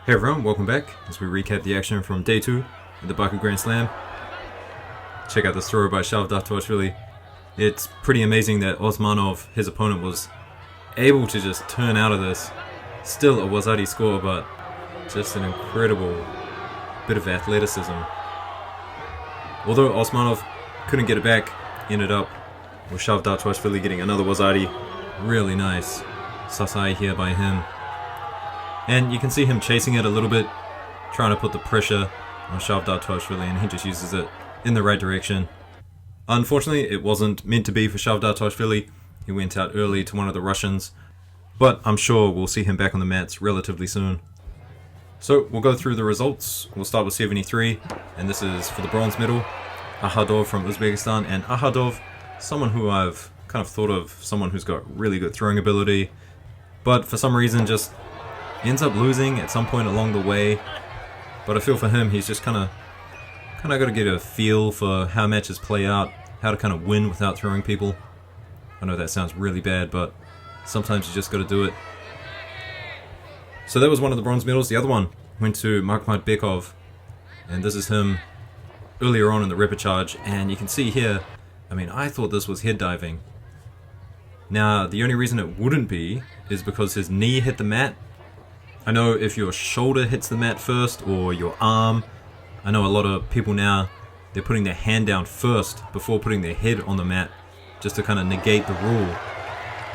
Hey everyone, welcome back as we recap the action from day 2 at the Baku Grand Slam. Check out this throw by Shavdatoshvili. It's pretty amazing that Osmanov, his opponent, was able to just turn out of this. Still a Wazari score, but just an incredible bit of athleticism. Although Osmanov couldn't get it back, ended up with Shavdatoshvili getting another Wazari. Really nice Sasai here by him. And you can see him chasing it a little bit, trying to put the pressure on Shavdatoshvili, and he just uses it in the right direction. Unfortunately, it wasn't meant to be for Shavdatoshvili. He went out early to one of the Russians, but I'm sure we'll see him back on the mats relatively soon. So we'll go through the results. We'll start with 73, and this is for the bronze medal. Ahadov from Uzbekistan, and Ahadov, someone who I've kind of thought of, someone who's got really good throwing ability, but for some reason just ends up losing at some point along the way. But I feel for him, he's just kind of got to get a feel for how matches play out, how to kind of win without throwing people. I know that sounds really bad, but sometimes you just got to do it. So that was one of the bronze medals. The other one went to Makhmatbekov, and this is him earlier on in the repechage, and you can see here, I mean, I thought this was head diving. Now, the only reason it wouldn't be is because his knee hit the mat. I know if your shoulder hits the mat first, or your arm, I know a lot of people now, they're putting their hand down first before putting their head on the mat, just to kind of negate the rule.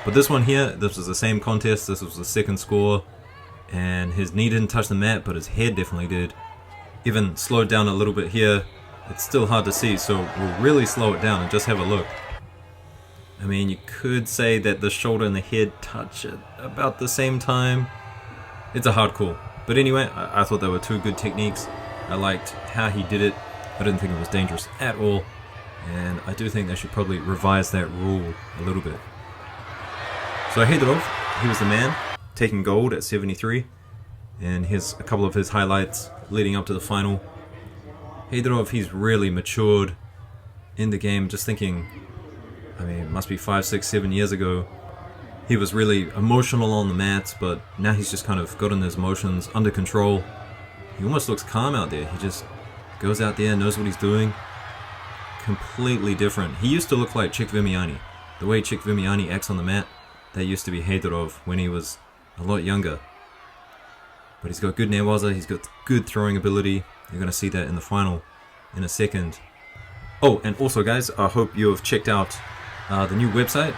But this one here, this was the same contest, this was the second score, and his knee didn't touch the mat, but his head definitely did. Even slowed down a little bit here, it's still hard to see, so we'll really slow it down and just have a look. I mean, you could say that the shoulder and the head touch at about the same time. It's a hard call. But anyway, I thought they were two good techniques. I liked how he did it. I didn't think it was dangerous at all. And I do think they should probably revise that rule a little bit. So Heydorov, he was the man, taking gold at 73. And here's a couple of his highlights leading up to the final. Heydorov, he's really matured in the game. Just thinking, I mean, it must be 5, 6, 7 years ago. He was really emotional on the mats, but now he's just kind of gotten his emotions under control. He almost looks calm out there. He just goes out there, knows what he's doing. Completely different. He used to look like Chik Vimiani. The way Chik Vimiani acts on the mat, that used to be Heydorov when he was a lot younger. But he's got good newaza, he's got good throwing ability. You're going to see that in the final in a second. Oh, and also guys, I hope you have checked out the new website.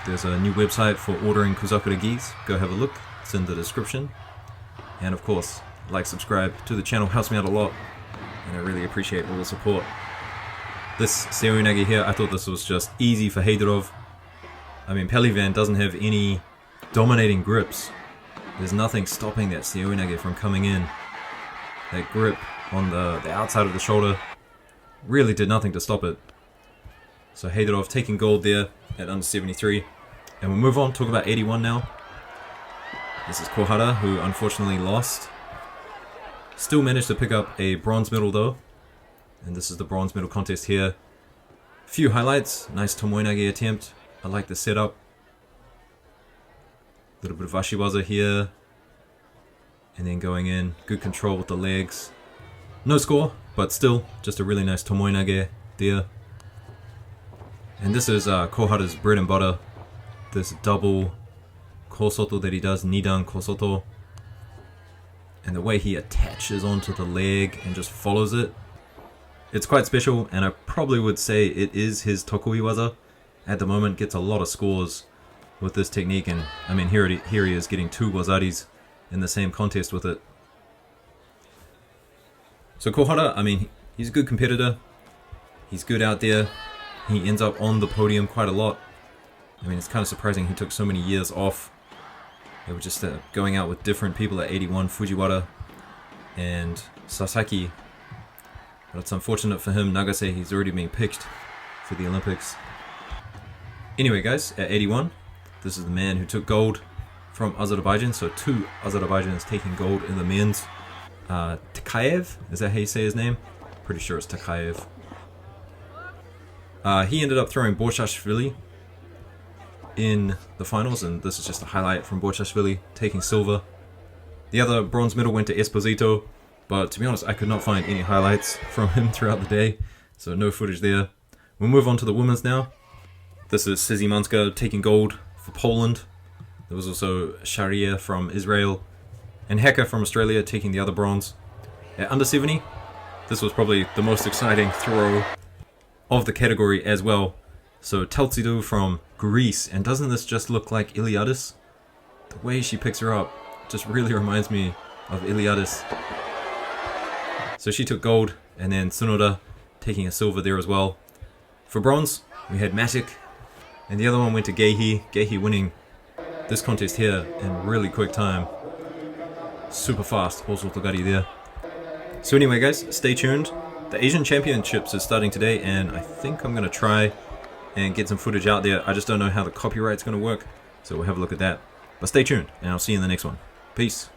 There's a new website for ordering Kuzakura gis. Go have a look. It's in the description. And of course, like, subscribe to the channel. Helps me out a lot. And I really appreciate all the support. This Seoinage here, I thought this was just easy for Heydorov. I mean, Pelivan doesn't have any dominating grips. There's nothing stopping that Seoinage from coming in. That grip on the outside of the shoulder really did nothing to stop it. So Heydorov taking gold there at under 73. And we'll move on, talk about 81 now. This is Kohara, who unfortunately lost. Still managed to pick up a bronze medal though. And this is the bronze medal contest here. Few highlights, nice tomoinage attempt. I like the setup. Little bit of ashiwaza here. And then going in, good control with the legs. No score, but still, just a really nice tomoinage there. And this is Kohara's bread and butter. This double kosoto that he does, nidan kosoto. And the way he attaches onto the leg and just follows it. It's quite special, and I probably would say it is his tokuiwaza. At the moment, gets a lot of scores with this technique. And I mean, here he is getting 2 wazaris in the same contest with it. So Kohara, I mean, he's a good competitor. He's good out there. He ends up on the podium quite a lot. I mean, it's kind of surprising he took so many years off. They were just going out with different people at 81, Fujiwara and Sasaki. But it's unfortunate for him, Nagase, he's already been picked for the Olympics. Anyway guys, at 81, this is the man who took gold from Azerbaijan. So 2 Azerbaijans taking gold in the men's. Takayev, is that how you say his name? Pretty sure it's Takayev. He ended up throwing Borshashvili in the finals, and this is just a highlight from Borshashvili taking silver. The other bronze medal went to Esposito, but to be honest, I could not find any highlights from him throughout the day, so no footage there. We'll move on to the women's now. This is Szymanska taking gold for Poland. There was also Sharia from Israel, and Heka from Australia taking the other bronze. At under 70, this was probably the most exciting throw of the category as well. So Teltsidou from Greece, and doesn't this just look like Iliadis? The way she picks her up just really reminds me of Iliadis. So she took gold, and then Tsunoda taking a silver there as well. For bronze, we had Matic, and the other one went to Gehi. Gehi winning this contest here in really quick time. Super fast, Hosultogari there. So anyway guys, stay tuned. The Asian Championships is starting today, and I think I'm going to try and get some footage out there. I just don't know how the copyright's going to work, so we'll have a look at that. But stay tuned, and I'll see you in the next one. Peace.